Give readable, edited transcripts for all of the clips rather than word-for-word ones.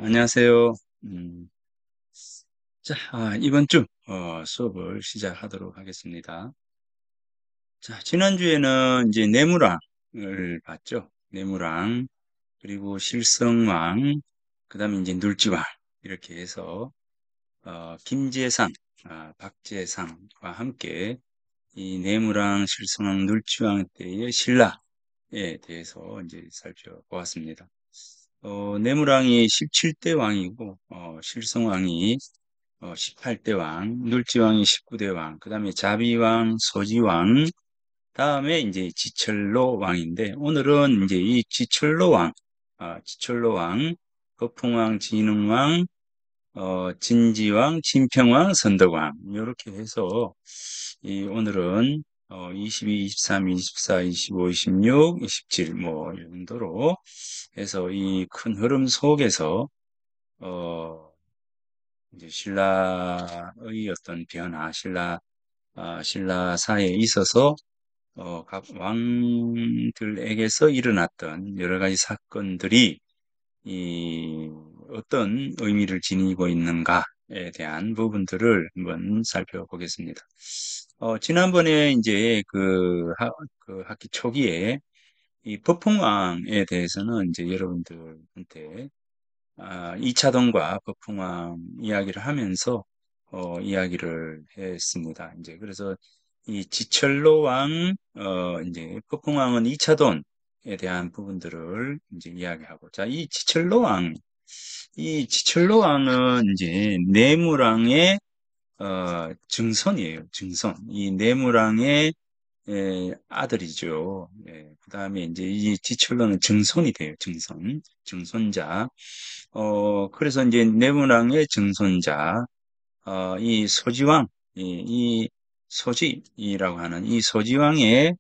안녕하세요. 음, 이번 주 수업을 시작하도록 하겠습니다. 자, 지난주에는 이제 내무랑을 봤죠. 내무랑, 그리고 실성왕, 그다음에 이제 눌지왕 이렇게 해서 김재상, 박재상과 함께 이 내무랑, 실성왕, 눌지왕 때의 신라에 대해서 이제 살펴보았습니다. 내무랑이 17대 왕이고, 실성왕이 18대 왕, 눌지왕이 19대 왕, 그 다음에 자비왕, 소지왕, 다음에 이제 지철로 왕인데, 오늘은 이제 이 지철로 왕, 지철로 왕, 거풍왕, 진흥왕, 진지왕, 진평왕, 선덕왕, 이렇게 해서, 오늘은 22, 23, 24, 25, 26, 27, 뭐, 이 정도로 해서 이 큰 흐름 속에서, 어, 이제 신라의 어떤 변화, 신라사에 있어서 각 왕들에게서 일어났던 여러 가지 사건들이 이 어떤 의미를 지니고 있는가에 대한 부분들을 한번 살펴보겠습니다. 지난번에 이제 그 학기 초기에 이 법흥왕에 대해서는 이제 여러분들한테 이차동과 거풍왕 이야기를 하면서 이야기를 했습니다. 이제 그래서 이 지철로 왕, 이제 거풍왕은 이차돈에 대한 부분들을 이제 이야기하고, 자, 이 지철로 왕은 이제 내무랑의 증손이에요. 증손. 이 내무랑의 아들이죠. 그 다음에 이제 이 지철로는 증손이 돼요. 증손. 증손자. 그래서 이제 내문왕의 증손자, 이 소지왕, 이 소지라고 하는 이 소지왕의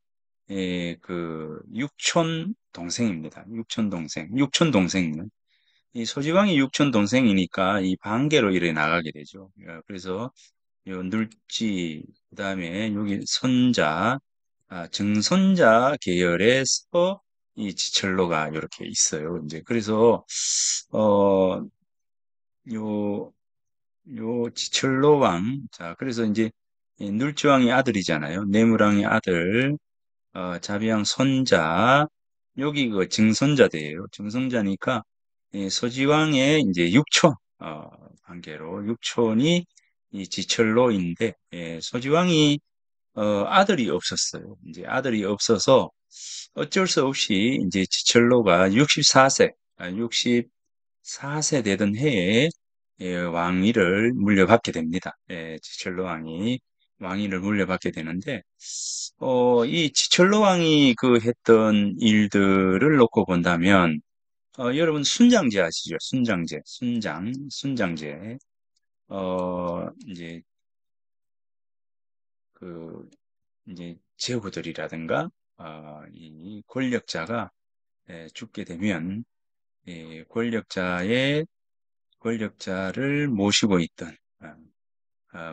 그 육촌 동생입니다. 육촌 동생, 육촌 동생이요. 이 소지왕이 육촌 동생이니까 이 반계로 이래 나가게 되죠. 그래서 요 눌지, 그다음에 여기 손자, 증손자 계열에서 이 지철로가 이렇게 있어요. 이제 그래서 어, 요, 요 지철로 왕, 자, 그래서 이제 이 눌지왕의 아들이잖아요. 내무랑의 아들, 자비왕 손자, 여기 그 증손자대예요. 증손자니까 이 서지왕의 이제 육촌, 관계로 육촌이 이 지철로인데, 서지왕이 아들이 없었어요. 이제 아들이 없어서 어쩔 수 없이 이제 지철로가 64세, 64세 되던 해에 왕위를 물려받게 됩니다. 지철로 왕이 왕위를 물려받게 되는데, 이 지철로 왕이 그 했던 일들을 놓고 본다면, 여러분 순장제 아시죠? 순장제, 순장제. 이제 그 이제 제후들이라든가 이 권력자가 죽게 되면 권력자를 모시고 있던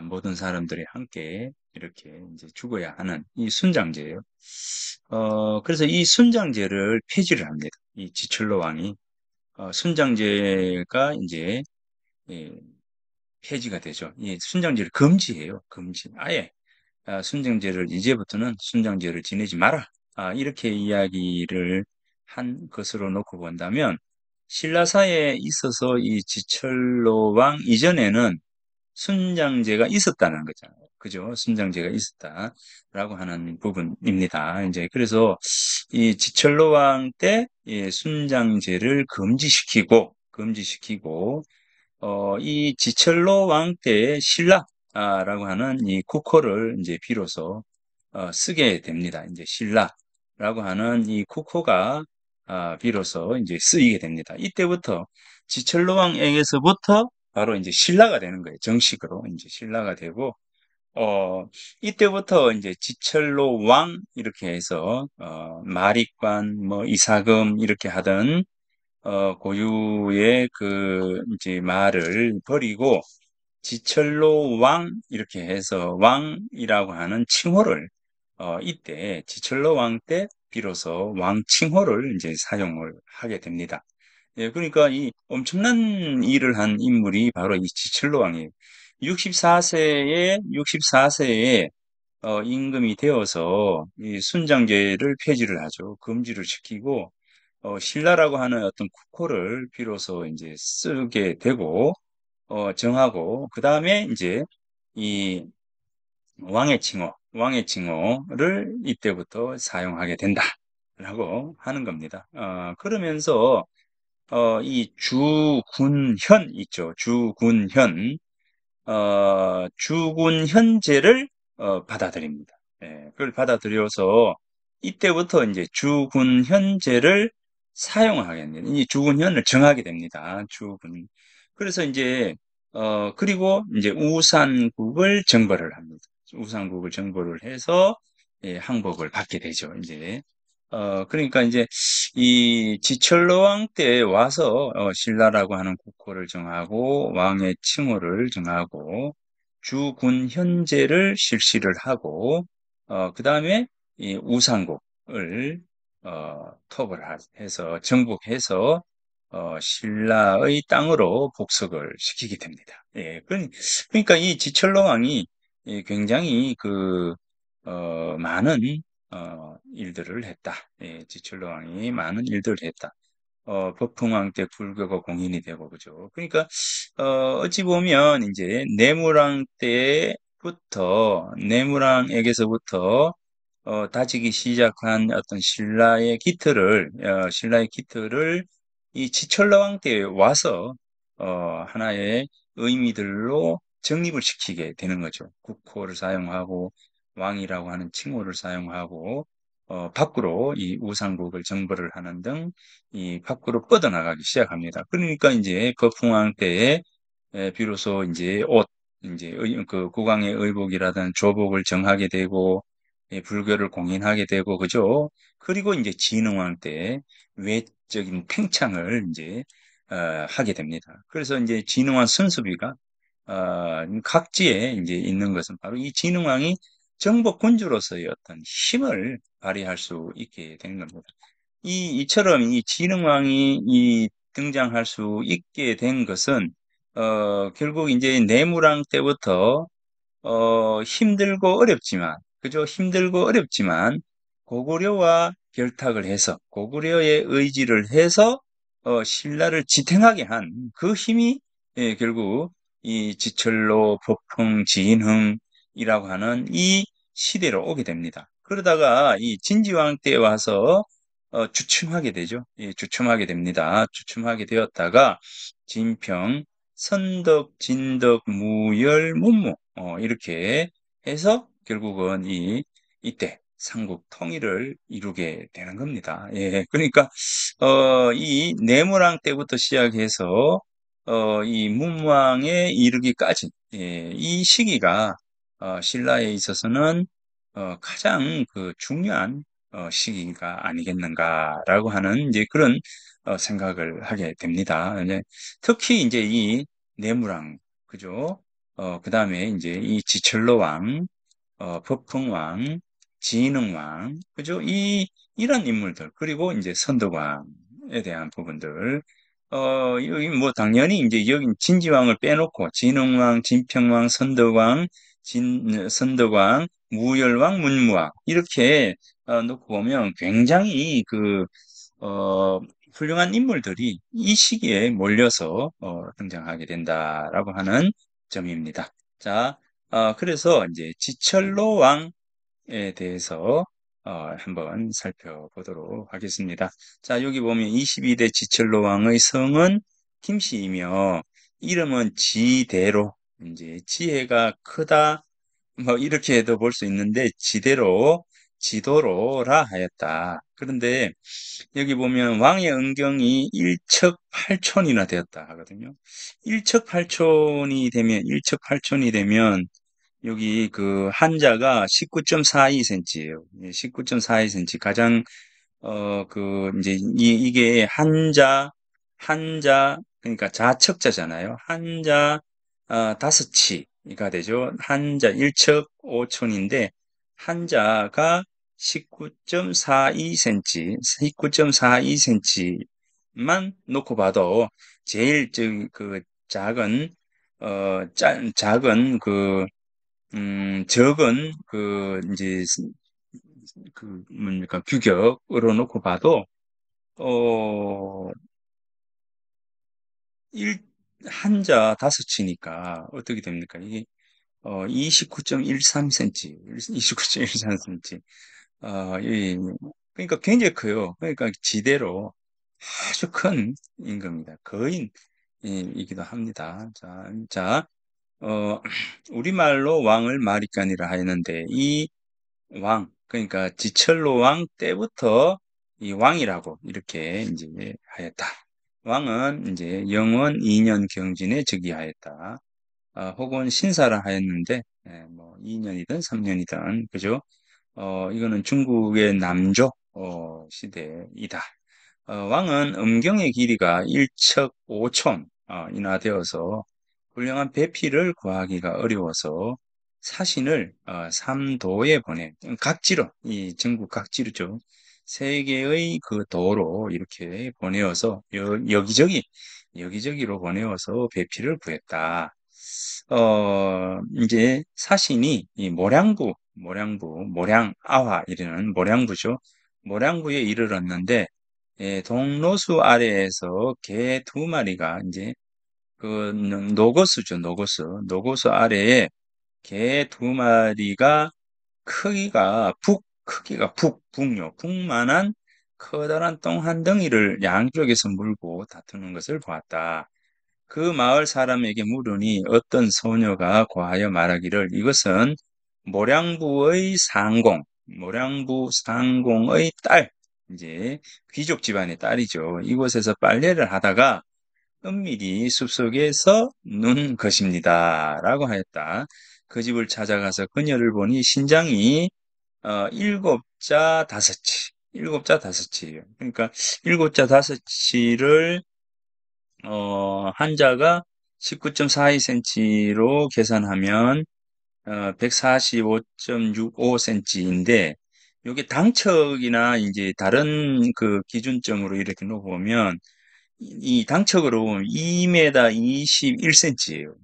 모든 사람들이 함께 이렇게 이제 죽어야 하는 이 순장제예요. 그래서 이 순장제를 폐지를 합니다. 이 지철로 왕이 순장제가 이제 예, 폐지가 되죠. 이 순장제를 금지해요. 금지. 아예 순장제를 이제부터는 순장제를 지내지 마라. 이렇게 이야기를 한 것으로 놓고 본다면 신라사에 있어서 이 지철로 왕 이전에는 순장제가 있었다는 거잖아요. 그죠? 순장제가 있었다라고 하는 부분입니다. 이제 그래서 이 지철로 왕 때 순장제를 금지시키고 이 지철로 왕 때의 신라라고 하는 이 국호를 이제 비로소 쓰게 됩니다. 이제 신라라고 하는 이 국호가 비로소 이제 쓰이게 됩니다. 이때부터 지철로 왕에게서부터 바로 이제 신라가 되는 거예요. 정식으로 이제 신라가 되고 이때부터 이제 지철로 왕 이렇게 해서 마릭관 뭐 이사금 이렇게 하던 고유의 그 이제 말을 버리고 지철로 왕 이렇게 해서 왕이라고 하는 칭호를 이때 지철로 왕 때 비로소 왕 칭호를 이제 사용을 하게 됩니다. 예, 그러니까 이 엄청난 일을 한 인물이 바로 이 지철로 왕이에요. 64세에 임금이 되어서 이 순장제를 폐지를 하죠. 금지를 시키고 신라라고 하는 어떤 국호를 비로소 이제 쓰게 되고 정하고 그 다음에 이제 이 왕의 칭호를 이때부터 사용하게 된다라고 하는 겁니다. 그러면서 이 주군현 있죠. 주군현제를 받아들입니다. 예, 그걸 받아들여서 이때부터 이제 주군현제를 사용하겠네요. 이 주군현을 정하게 됩니다. 주군. 그래서 이제 그리고 이제 우산국을 정벌을 합니다. 우산국을 정벌을 해서 예, 항복을 받게 되죠. 이제 그러니까 이제 이 지철로왕 때 와서 신라라고 하는 국호를 정하고 왕의 칭호를 정하고 주군 현제를 실시를 하고 그 다음에 이 우상국을 해서 정복해서 신라의 땅으로 복속을 시키게 됩니다. 예, 그러니까 이 지철로왕이 굉장히 많은 일들을 했다. 예, 지철로왕이 많은 일들을 했다. 법흥왕 때 불교가 공인이 되고, 그죠. 그러니까, 어찌 보면, 이제, 내무랑에게서부터, 다지기 시작한 어떤 신라의 기틀을 이 지철로왕 때 와서, 하나의 의미들로 정립을 시키게 되는 거죠. 국호를 사용하고, 왕이라고 하는 칭호를 사용하고, 밖으로 이 우상국을 정벌을 하는 등 이 밖으로 뻗어나가기 시작합니다. 그러니까 이제 거풍왕 때에 비로소 이제 그 국왕의 의복이라든 조복을 정하게 되고 불교를 공인하게 되고 그죠? 그리고 이제 진흥왕 때 외적인 팽창을 이제 하게 됩니다. 그래서 이제 진흥왕 순수비가 각지에 이제 있는 것은 바로 이 진흥왕이 정복 군주로서의 어떤 힘을 발휘할 수 있게 되는 겁니다. 이처럼 이 진흥왕이 등장할 수 있게 된 것은, 결국 이제 내무랑 때부터, 힘들고 어렵지만, 그죠? 힘들고 어렵지만, 고구려와 결탁을 해서, 고구려의 의지를 해서, 신라를 지탱하게 한 그 힘이, 예, 결국 이 지철로, 법흥, 진흥이라고 하는 이 시대로 오게 됩니다. 그러다가 이 진지왕 때 와서, 주춤하게 되죠. 예, 주춤하게 됩니다. 주춤하게 되었다가, 진평, 선덕, 진덕, 무열, 문무 이렇게 해서 결국은 이때 삼국 통일을 이루게 되는 겁니다. 예, 그러니까 이 내무랑 때부터 시작해서 이 문왕에 이르기까지 이 시기가 신라에 있어서는 가장 중요한 시기가 아니겠는가라고 하는 이제 그런 생각을 하게 됩니다. 이제 특히 이제 이 내무랑 그죠? 그다음에 이제 이 지철로 왕, 법흥왕, 진흥왕, 그죠? 이런 인물들, 그리고 이제 선덕왕에 대한 부분들, 여기 뭐 당연히 이제 여기 진지왕을 빼놓고 진흥왕, 진평왕, 선덕왕, 무열왕, 문무왕 이렇게 놓고 보면 굉장히 어, 훌륭한 인물들이 이 시기에 몰려서 등장하게 된다라고 하는 점입니다. 자, 그래서 이제 지철로 왕에 대해서 한번 살펴보도록 하겠습니다. 자, 여기 보면 22대 지철로 왕의 성은 김씨이며 이름은 지대로 이제 지혜가 크다 뭐 이렇게도 볼 수 있는데 지도로라 하였다. 그런데 여기 보면 왕의 은경이 일척8촌이나 되었다 하거든요. 일척8촌이 되면 여기 그 한자가 19.42cm예요. 19.42cm 가장 이제 이게 그러니까 자척자잖아요. 한자 다섯치가 되죠. 한자 일척5촌인데 한자가 19.42cm, 19.42cm 놓고 봐도 제일 그 작은 작은 적은 이제 뭡니까 규격으로 놓고 봐도 어 일 한자 다섯치니까 어떻게 됩니까? 이게 29.13cm, 29.13cm. 그러니까 굉장히 커요. 그러니까 지대로 아주 큰 임금입니다. 거인이기도 합니다. 자, 어, 우리말로 왕을 마리간이라 하였는데, 이 그러니까 지철로 왕 때부터 이 왕이라고 이렇게 이제 하였다. 왕은 이제 영원 2년 경진에 즉위하였다. 혹은 신사라 하였는데, 뭐 2년이든 3년이든, 그죠? 이거는 중국의 남조 시대이다. 왕은 음경의 길이가 1척 5촌 이나 되어서 훌륭한 배필을 구하기가 어려워서 사신을 삼도에 각지로, 이 전국 각지로죠. 세 개의 그 도로 이렇게 보내어서 여기저기로 보내어서 배필을 구했다. 이제 사신이 이 모량아화 이르는 모량부죠. 모량부에 이르렀는데, 동로수 아래에서 개 두 마리가 이제 노거수죠, 노거수 아래에 개 두 마리가 북만한 커다란 똥 한 덩이를 양쪽에서 물고 다투는 것을 보았다. 그 마을 사람에게 물으니 어떤 소녀가 고하여 말하기를 이것은 모량부 상공의 딸, 이제 귀족 집안의 딸이죠. 이곳에서 빨래를 하다가 은밀히 숲속에서 눈 것입니다. 라고 하였다. 그 집을 찾아가서 그녀를 보니 신장이 일곱 자 다섯치예요. 그러니까 일곱 자 다섯치를 한자가 19.42cm로 계산하면 145.65cm인데 요게 당척이나 이제 다른 그 기준점으로 이렇게 놓보면 이 당척으로 보면 2m 21cm예요.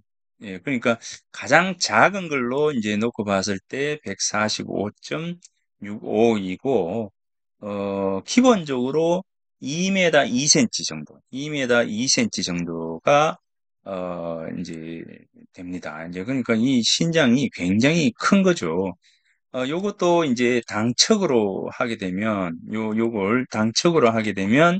예, 그러니까 가장 작은 걸로 이제 놓고 봤을 때 145.65이고 기본적으로 2m 2cm 정도, 2m 2cm 정도가 이제 됩니다. 이제 그러니까 이 신장이 굉장히 큰 거죠. 요것도 이제 당척으로 하게 되면 요걸 당척으로 하게 되면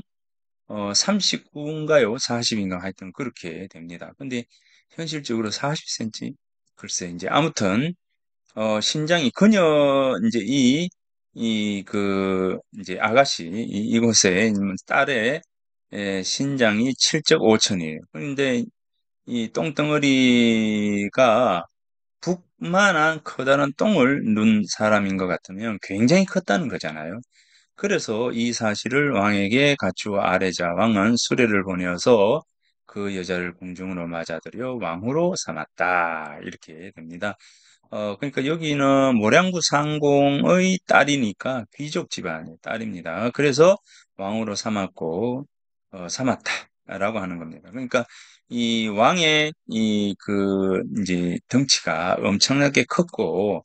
39인가요? 40인가 하여튼 그렇게 됩니다. 근데 현실적으로 40cm? 글쎄 이제 아무튼 신장이 그녀 이제 이제 아가씨 이곳에 있는 딸의 신장이 7.5천이에요. 그런데 이 똥덩어리가 북만한 커다란 똥을 눈 사람인 것 같으면 굉장히 컸다는 거잖아요. 그래서 이 사실을 왕에게 갖추어 아뢰자 왕은 수레를 보내어서 그 여자를 궁중으로 맞아들여 왕후로 삼았다. 이렇게 됩니다. 그러니까 여기는 모량부 상공의 딸이니까 귀족 집안의 딸입니다. 그래서 왕으로 삼았다라고 하는 겁니다. 그러니까 이 왕의 이제 덩치가 엄청나게 컸고,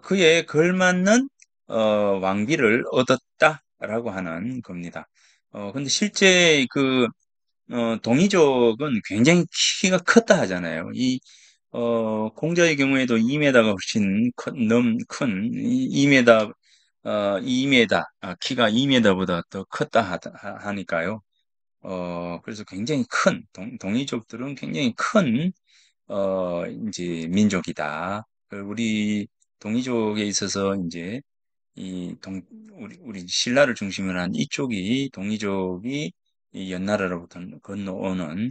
그에 걸맞는 왕비를 얻었다라고 하는 겁니다. 근데 실제 동이족은 굉장히 키가 컸다 하잖아요. 공자의 경우에도 2m가 훨씬 큰, 2m, 2m, 키가 2m보다 더 컸다 하니까요. 그래서 굉장히 동이족들은 굉장히 큰, 이제 민족이다. 우리 동이족에 있어서 이제 우리 신라를 중심으로 한 이쪽이 동이족이 이 연나라로부터 건너오는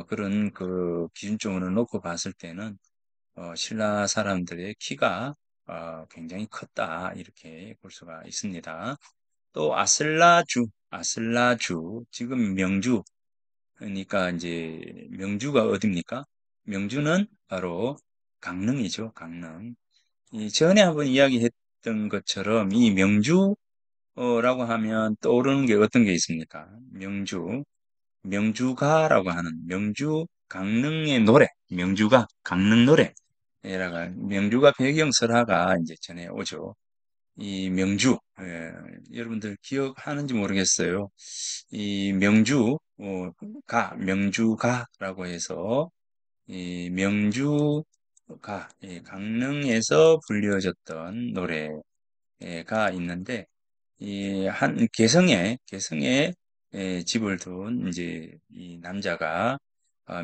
그런 그 기준점으로 놓고 봤을 때는 신라 사람들의 키가 굉장히 컸다 이렇게 볼 수가 있습니다. 또 아슬라주 지금 명주 그러니까 이제 명주가 어디입니까? 명주는 바로 강릉이죠, 강릉. 이 전에 한번 이야기했던 것처럼 이 명주 라고 하면 떠오르는 게 어떤 게 있습니까? 명주, 명주가라고 하는 명주 강릉의 노래, 명주가 강릉 노래라가 명주가 배경설화가 이제 전해 오죠. 이 명주, 여러분들 기억하는지 모르겠어요. 이 명주, 명주가라고 해서 이 명주가 강릉에서 불려졌던 노래가 있는데 이 한 개성에 집을 둔 이제 이 남자가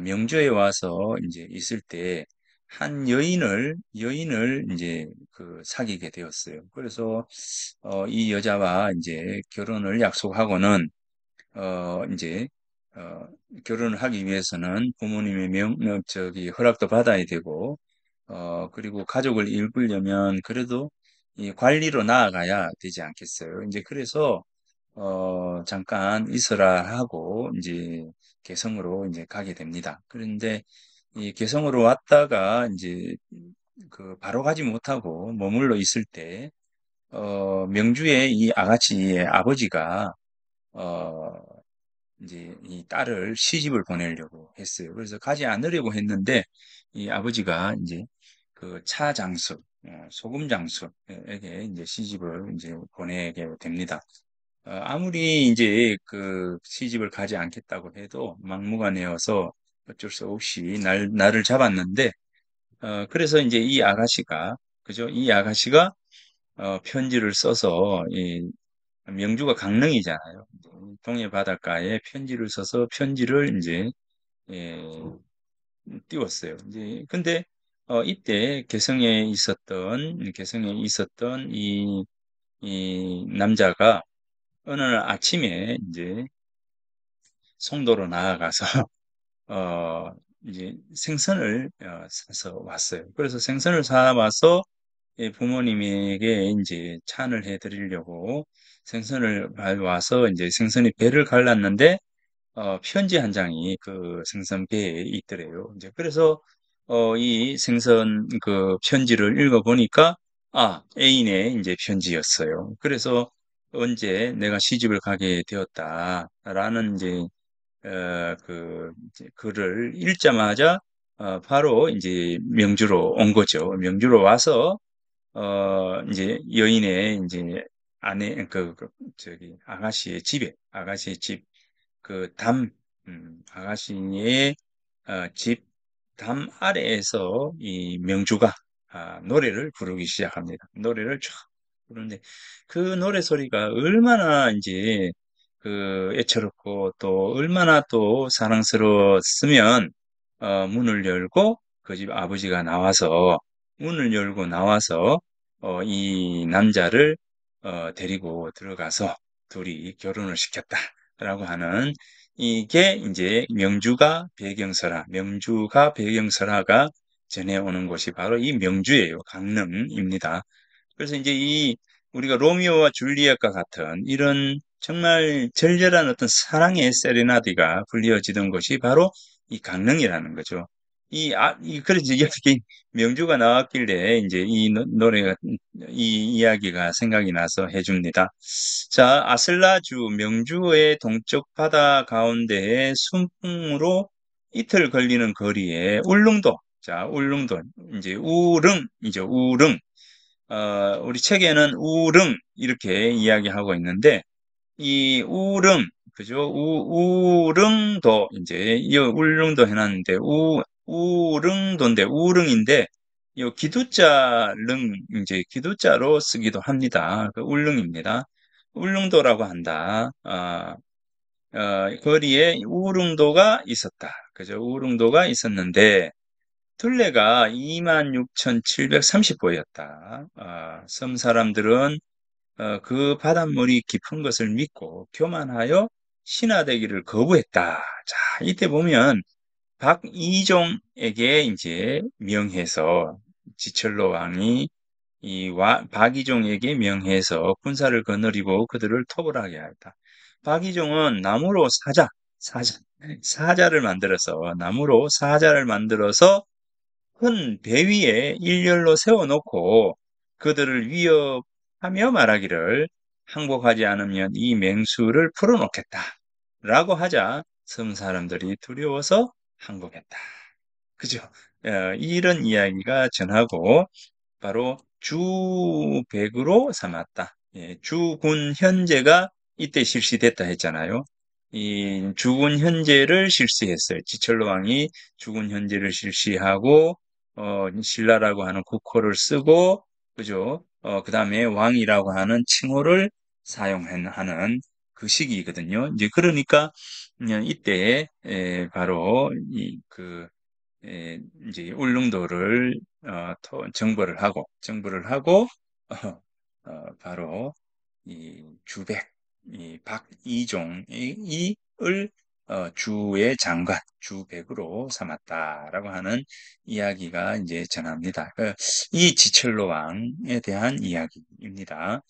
명주에 와서 이제 있을 때 한 여인을 이제 그 사귀게 되었어요. 그래서 이 여자와 이제 결혼을 약속하고는 이제 어, 결혼을 하기 위해서는 부모님의 저기 허락도 받아야 되고 그리고 가족을 이끌려면 그래도 이 관리로 나아가야 되지 않겠어요. 이제 그래서 잠깐 있으라 하고 이제 개성으로 이제 가게 됩니다. 그런데 이 개성으로 왔다가 이제 그 바로 가지 못하고 머물러 있을 때 명주의 이 아가씨의 아버지가 어, 이제 이 딸을 시집을 보내려고 했어요. 그래서 가지 않으려고 했는데 이 아버지가 이제 그 차장수, 소금 장수에게 이제 시집을 이제 보내게 됩니다. 아무리 이제 그 시집을 가지 않겠다고 해도 막무가내여서 어쩔 수 없이 나를 잡았는데, 그래서 이제 이 아가씨가, 그죠? 이 아가씨가 편지를 써서 이 명주가 강릉이잖아요. 동해 바닷가에 편지를 써서 편지를 이제 예, 띄웠어요. 이제 근데 이때 개성에 있었던 이 남자가 어느 날 아침에 이제 송도로 나아가서 어 이제 생선을 사서 왔어요. 그래서 생선을 사 와서 부모님에게 이제 찬을 해 드리려고 생선을 와서 이제 생선이 배를 갈랐는데 편지 한 장이 그 생선 배에 있더래요. 이제 그래서 이 생선 그 편지를 읽어보니까 애인의 이제 편지였어요. 그래서 언제 내가 시집을 가게 되었다라는 이제 그 이제 글을 읽자마자 바로 이제 명주로 온 거죠. 명주로 와서 이제 여인의 이제 저기 아가씨의 집 그 아가씨의 집 담 아래에서 이 명주가 노래를 부르기 시작합니다. 노래를 쫙 부르는데 그 노래 소리가 얼마나 이제 그 애처롭고 또 얼마나 또 사랑스러웠으면 문을 열고 그 집 아버지가 나와서 문을 열고 나와서 이 남자를 데리고 들어가서 둘이 결혼을 시켰다라고 하는 이게 이제 명주가 배경설화가 전해오는 곳이 바로 이 명주예요. 강릉입니다. 그래서 이제 우리가 로미오와 줄리엣과 같은 이런 정말 절절한 어떤 사랑의 세레나데가 불려지던 곳이 바로 이 강릉이라는 거죠. 그래서 여기 명주가 나왔길래 이제 노래가, 이 이야기가 생각이 나서 해줍니다. 자, 아슬라주 명주의 동쪽 바다 가운데에 순풍으로 이틀 걸리는 거리에 울릉도, 자, 울릉도, 이제 우릉. 우리 책에는 우릉 이렇게 이야기하고 있는데 이 그죠? 우릉도 이제 이 울릉도 해놨는데 우릉도인데 우릉인데 이 이제 기두자로 쓰기도 합니다. 그 울릉입니다. 울릉도라고 한다. 거리에 우릉도가 있었다. 그죠? 우릉도가 있었는데 둘레가 26,730보였다. 섬 사람들은 그 바닷물이 깊은 것을 믿고 교만하여 신하되기를 거부했다. 자, 이때 보면 박이종에게 이제 명해서 지철로 왕이 박이종에게 명해서 군사를 거느리고 그들을 토벌하게 하였다. 박이종은 사자, 사자를 만들어서 나무로 사자를 만들어서 큰 배 위에 일렬로 세워놓고 그들을 위협하며 말하기를 항복하지 않으면 이 맹수를 풀어놓겠다. 라고 하자 섬 사람들이 두려워서 항복했다. 그죠? 이런 이야기가 전하고 바로 주백으로 삼았다. 예, 주군 현제가 이때 실시됐다 했잖아요. 이 주군 현제를 실시했어요. 지철로 왕이 주군 현제를 실시하고 신라라고 하는 국호를 쓰고 그죠? 그다음에 왕이라고 하는 칭호를 사용하는 그 시기거든요. 이제 그러니까 이때 바로 이제 울릉도를 정벌을 하고 바로 이 주백, 이 박이종을 주의 장관, 주백으로 삼았다라고 하는 이야기가 이제 전합니다. 이 지철로 왕에 대한 이야기입니다.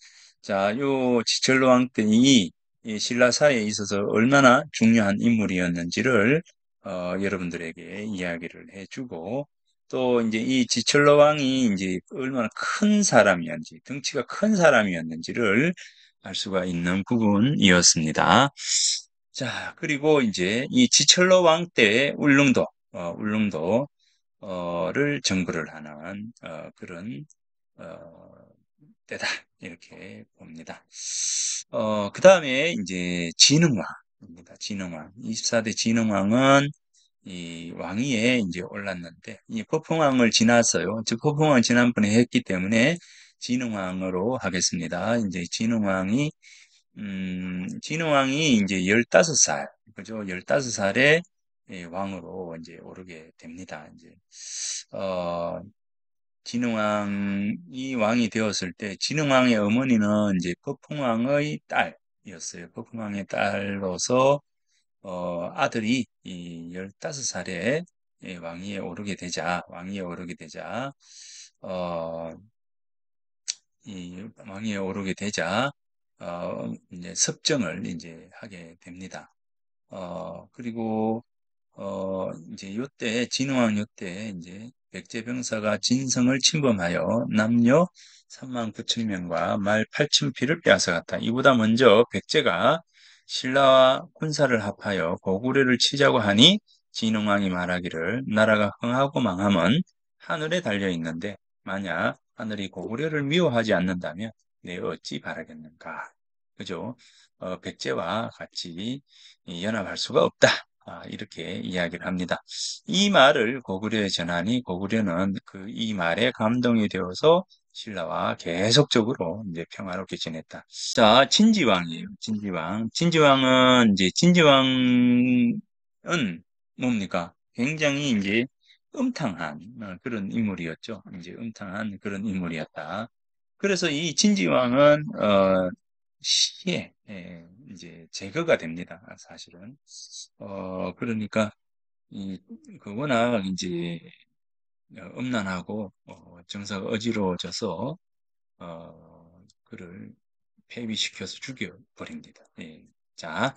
자, 요 지철로 왕 때이 신라사에 있어서 얼마나 중요한 인물이었는지를 여러분들에게 이야기를 해주고 또 이제 이 지철로 왕이 이제 얼마나 큰 사람이었는지, 덩치가 큰 사람이었는지를 알 수가 있는 부분이었습니다. 자, 그리고 이제 이 지철로 왕 때 울릉도를 정벌을 하는 그런 어, 때다 이렇게 봅니다. 그 다음에 이제 진흥왕입니다. 진흥왕 24대 진흥왕은 이 왕위에 이제 올랐는데 이 포풍왕을 지났어요. 즉 포풍왕 지난번에 했기 때문에 진흥왕으로 하겠습니다. 이제 진흥왕이 이제 15살 그죠? 15살에 왕으로 이제 오르게 됩니다. 이제 어 진흥왕이 왕이 되었을 때 진흥왕의 어머니는 이제 포풍왕의 딸이었어요. 포풍왕의 딸로서 아들이 이 15살에 어, 왕위에 오르게 되자, 이제 섭정을 이제 하게 됩니다. 그리고, 이제 요때, 진흥왕 요때, 이제, 백제병사가 진성을 침범하여 남녀 3만 9천 명과 말 8천 피를 빼앗아갔다. 이보다 먼저 백제가 신라와 군사를 합하여 고구려를 치자고 하니 진흥왕이 말하기를 나라가 흥하고 망하면 하늘에 달려 있는데 만약 하늘이 고구려를 미워하지 않는다면 내 어찌 바라겠는가. 그죠? 백제와 같이 연합할 수가 없다. 이렇게 이야기를 합니다. 이 말을 고구려에 전하니 고구려는 이 말에 감동이 되어서 신라와 계속적으로 이제 평화롭게 지냈다. 자, 진지왕이에요. 진지왕. 진지왕은 이제 진지왕은 뭡니까? 굉장히 이제 음탕한 그런 인물이었죠. 이제 음탕한 그런 인물이었다. 그래서 이 진지왕은 시에 이제 제거가 됩니다. 사실은. 그러니까 워낙 이제 음란하고 정서가 어지러워져서 그를 폐위시켜서 죽여버립니다. 예. 자,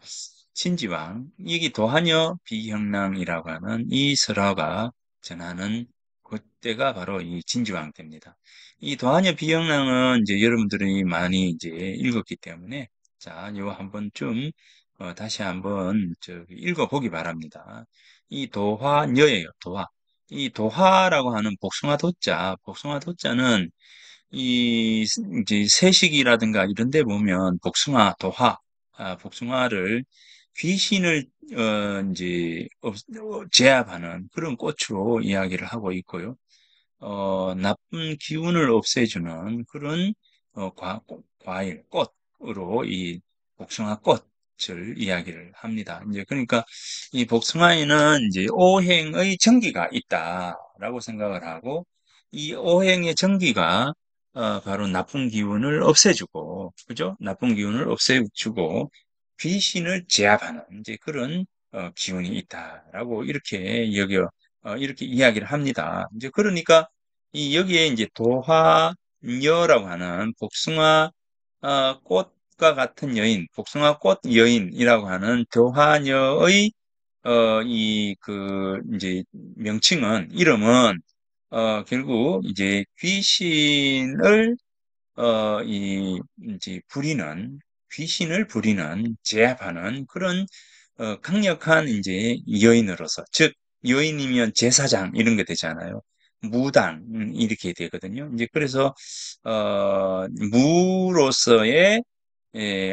신지왕, 이게 도하녀 비형랑이라고 하는 이 설화가 전하는 그때가 바로 이 진지왕 때입니다. 이 도하녀 비형랑은 이제 여러분들이 많이 이제 읽었기 때문에 자, 요 한번쯤 다시 한번 읽어보기 바랍니다. 이 도화녀예요, 도화. 이 도화라고 하는 복숭아 도자는 이제 세식이라든가 이런 데 보면 복숭아를 귀신을 이제 제압하는 그런 꽃으로 이야기를 하고 있고요. 나쁜 기운을 없애주는 그런 과일, 꽃으로 이 복숭아 꽃을 이야기를 합니다. 이제 그러니까 이 복숭아에는 이제 오행의 정기가 있다라고 생각을 하고 이 오행의 정기가 바로 나쁜 기운을 없애주고, 그죠? 나쁜 기운을 없애주고 귀신을 제압하는 이제 그런 기운이 있다라고 이렇게 이야기를 합니다. 이제 그러니까 이 여기에 이제 도화녀라고 하는 복숭아 꽃과 같은 여인, 복숭아 꽃 여인이라고 하는 도화녀의 이제 이름은 결국 이제 귀신을 이제 귀신을 부리는, 제압하는 그런, 강력한 이제 여인으로서, 즉, 여인이면 제사장 이런 게 되잖아요. 무당, 이렇게 되거든요. 이제 그래서, 무로서의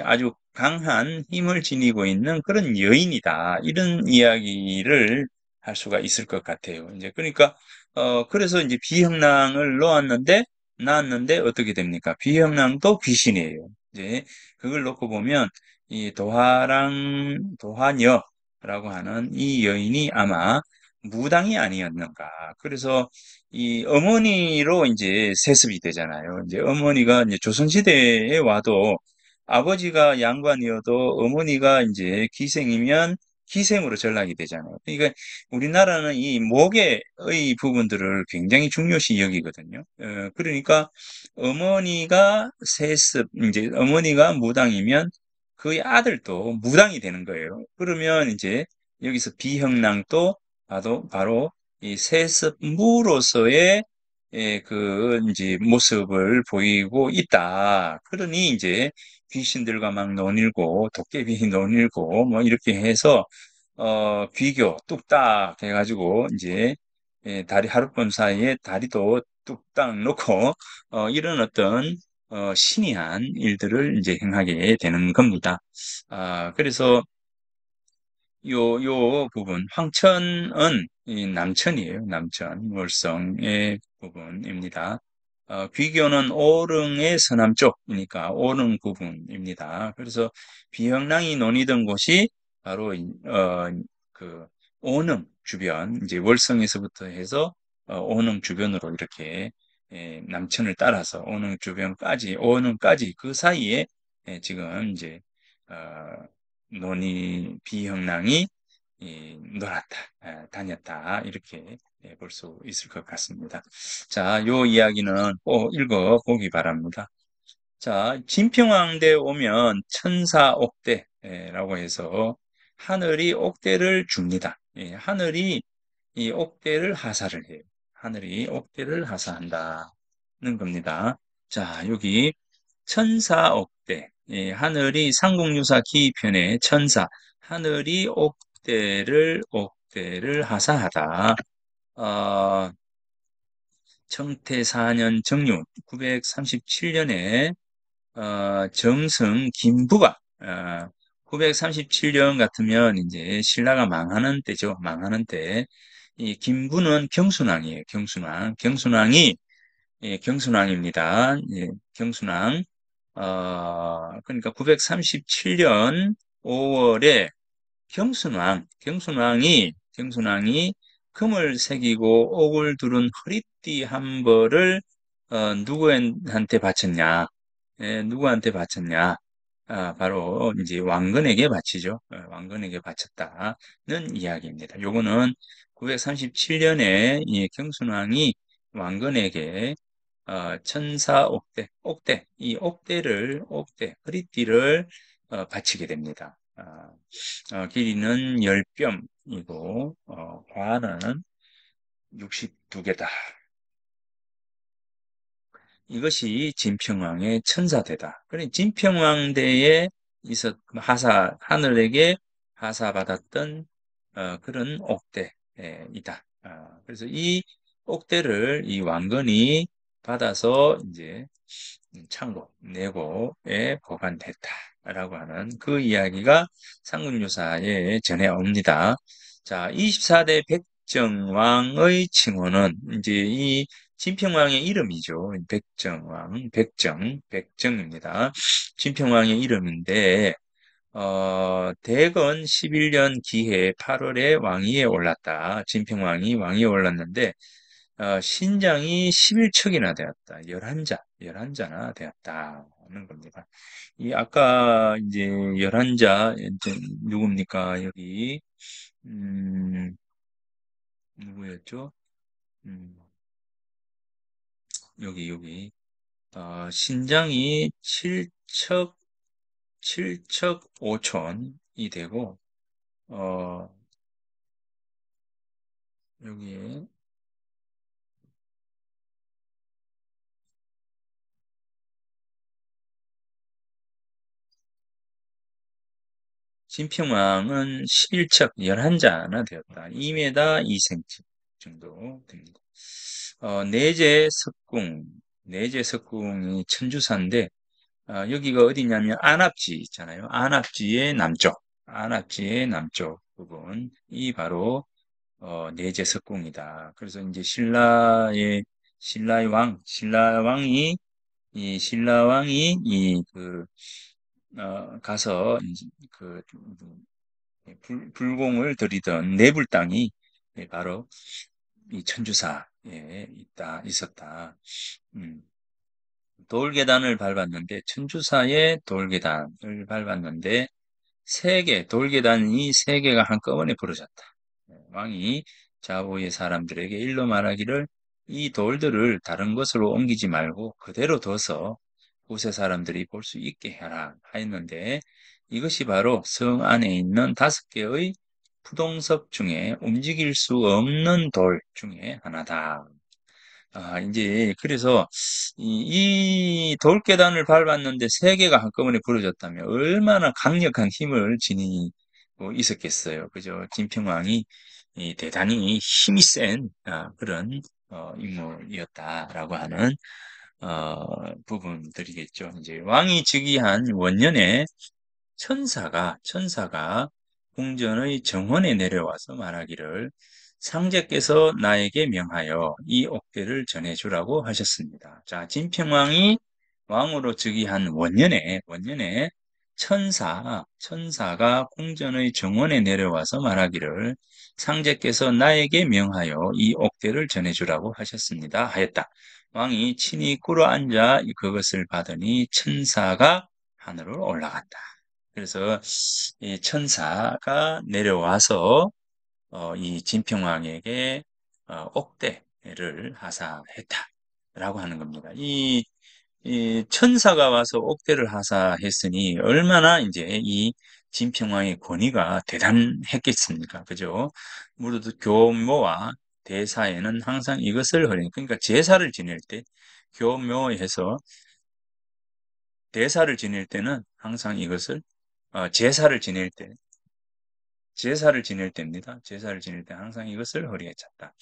아주 강한 힘을 지니고 있는 그런 여인이다. 이런 이야기를 할 수가 있을 것 같아요. 이제 그러니까 그래서 이제 비형랑을 낳았는데 어떻게 됩니까? 비형랑도 귀신이에요. 이제 그걸 놓고 보면 이 도화녀라고 하는 이 여인이 아마 무당이 아니었는가. 그래서 이 어머니로 이제 세습이 되잖아요. 이제 어머니가 이제 조선시대에 와도 아버지가 양관이어도 어머니가 이제 기생이면 기생으로 전락이 되잖아요. 그러니까 우리나라는 이 목의 부분들을 굉장히 중요시 여기거든요. 그러니까 어머니가 세습, 이제 어머니가 무당이면 그의 아들도 무당이 되는 거예요. 그러면 이제 여기서 비형랑도 바로 이 세습무로서의 그 이제 모습을 보이고 있다. 그러니 이제 귀신들과 막 논일고 도깨비 논일고 뭐 이렇게 해서 비교 뚝딱 해가지고 이제 다리 하룻밤 사이에 다리도 뚝딱 놓고 이런 어떤 신이한 일들을 이제 행하게 되는 겁니다. 그래서 요 부분, 황천은 이 남천이에요. 남천, 월성의 부분입니다. 귀교는 오릉의 서남쪽이니까 오릉 부분입니다. 그래서 비형랑이 논이던 곳이 바로 그 오능 주변, 이제 월성에서부터 해서 오능 주변으로 이렇게 남천을 따라서 오능까지 그 사이에 지금 이제 어, 비형랑이 놀았다, 다녔다, 이렇게 볼 수 있을 것 같습니다. 자, 요 이야기는 꼭 읽어보기 바랍니다. 자, 진평왕대 오면 천사옥대라고 해서 하늘이 옥대를 줍니다. 하늘이 이 옥대를 하사를 해요. 하늘이 옥대를 하사한다는 겁니다. 자, 여기 천사옥대, 하늘이 삼국유사 기편의 천사, 하늘이 옥대를 하사하다. 청태 4년 정유 937년에 정승 김부가 937년 같으면 이제 신라가 망하는 때죠. 망하는 때. 이 김부는 경순왕이에요. 경순왕이 경순왕입니다. 경순왕. 그러니까 937년 5월에 경순왕이 금을 새기고 옥을 두른 허리띠 한 벌을 누구한테 바쳤냐? 누구한테 바쳤냐? 바로 이제 왕건에게 바치죠. 왕건에게 바쳤다는 이야기입니다. 요거는 937년에 이 경순왕이 왕건에게 이 허리띠를 바치게 됩니다. 길이는 10뼘이고, 과는 62개다. 이것이 진평왕의 천사대다. 그래, 진평왕대에 하늘에게 하사받았던 그런 옥대이다. 그래서 이 옥대를 이 왕건이 받아서 이제 창고, 내고에 보관됐다라고 하는 그 이야기가 삼국유사에 전해옵니다. 자, 24대 백정왕의 칭호는 이제 이 진평왕의 이름이죠. 백정입니다. 진평왕의 이름인데, 대건 11년 기해 8월에 왕위에 올랐다. 진평왕이 왕위에 올랐는데, 신장이 11척이나 되었다. 11자나 되었다는 겁니다. 이 아까 이제 11자 이제 누굽니까? 여기 누구였죠? 음, 여기 신장이 7척 5천이 되고 어 여기에 진평왕은 11척 11자나 되었다. 2m 2cm 정도 됩니다. 내제석궁이 천주사인데, 여기가 어디냐면 안압지 있잖아요. 안압지의 남쪽 부분이 바로 내제석궁이다. 그래서 이제 신라왕이 가서 이제 불공을 들이던 내불 땅이 바로 이 천주사에 있었다. 음, 천주사의 돌계단을 밟았는데, 돌계단이 세 개가 한꺼번에 부러졌다. 왕이 자보의 사람들에게 일러 말하기를 이 돌들을 다른 곳으로 옮기지 말고 그대로 둬서 곳의 사람들이 볼 수 있게 해라 하였는데, 이것이 바로 성 안에 있는 5개의 부동석 중에 움직일 수 없는 돌 중에 하나다. 이제, 그래서, 이 돌계단을 밟았는데 3개가 한꺼번에 부러졌다면 얼마나 강력한 힘을 지니고 있었겠어요. 그죠? 진평왕이 대단히 힘이 센 그런 인물이었다라고 하는 부분들이겠죠. 이제 왕이 즉위한 원년에 천사가 궁전의 정원에 내려와서 말하기를 상제께서 나에게 명하여 이 옥대를 전해주라고 하셨습니다. 자, 진평왕이 왕으로 즉위한 원년에 천사가 궁전의 정원에 내려와서 말하기를 상제께서 나에게 명하여 이 옥대를 전해주라고 하셨습니다. 하였다. 왕이 친히 꿇어앉아 그것을 받으니 천사가 하늘로 올라갔다. 그래서 이 천사가 내려와서 이 진평왕에게 옥대를 하사했다라고 하는 겁니다. 이 천사가 와서 옥대를 하사했으니 얼마나 이제 이 진평왕의 권위가 대단했겠습니까? 그죠? 무릇 교묘와 대사에는 항상 이것을 그러니까 제사를 지낼 때 교묘해서 대사를 지낼 때는 항상 이것을 제사를 지낼 때 제사를 지낼 때입니다. 제사를 지낼 때 항상 이것을 허리에 찼다.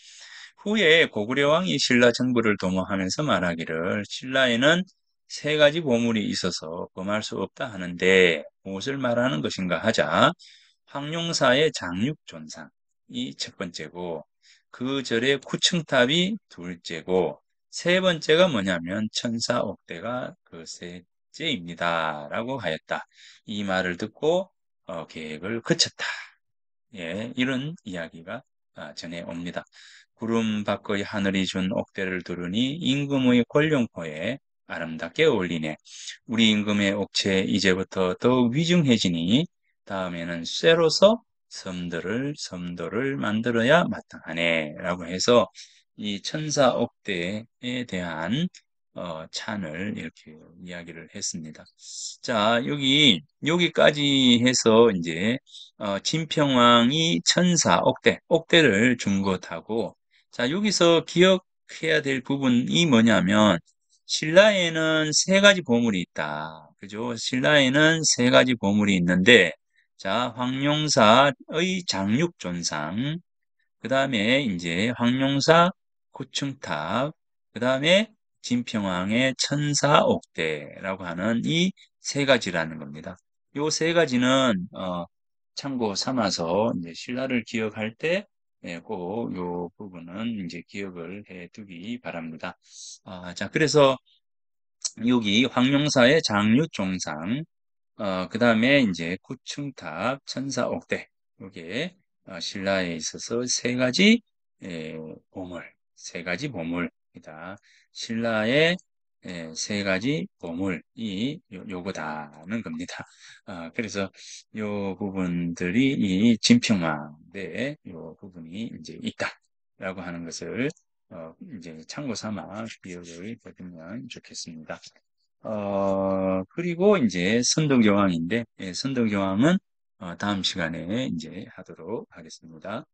후에 고구려 왕이 신라 정부를 도모하면서 말하기를 신라에는 3가지 보물이 있어서 범할 수 없다 하는데 무엇을 말하는 것인가 하자 황룡사의 장육존상이 첫 번째고 그 절의 구층탑이 둘째고 세 번째가 뭐냐면 천사옥대가 그 셋째입니다. 라고 하였다. 이 말을 듣고 계획을 그쳤다. 예, 이런 이야기가 전해 옵니다. 구름 밖의 하늘이 준 옥대를 두르니 임금의 권룡포에 아름답게 어울리네. 우리 임금의 옥체 이제부터 더욱 위중해지니 다음에는 쇠로서 섬도를 만들어야 마땅하네. 라고 해서 이 천사 옥대에 대한 찬을 이렇게 이야기를 했습니다. 자, 여기까지 해서 이제 진평왕이 천사 옥대를 준 것하고, 자, 여기서 기억해야 될 부분이 뭐냐면, 신라에는 3가지 보물이 있다. 그죠? 신라에는 3가지 보물이 있는데, 자, 황룡사의 장육존상, 그 다음에 이제 황룡사 구층탑, 그 다음에 진평왕의 천사옥대라고 하는 이 3가지라는 겁니다. 요 3가지는 참고 삼아서 이제 신라를 기억할 때 꼭 요 부분은 이제 기억을 해 두기 바랍니다. 자, 그래서 여기 황룡사의 장유종상, 그 다음에 이제 구층탑, 천사옥대, 요게 신라에 있어서 3가지 보물, 3가지 보물이다. 신라의 3가지 보물이 요거다는 겁니다. 그래서 요 부분들이 이 진평왕대에 요 부분이 이제 있다라고 하는 것을 이제 참고 삼아 기억을 해두면 좋겠습니다. 그리고 이제 선덕여왕인데, 선덕여왕은 다음 시간에 이제 하도록 하겠습니다.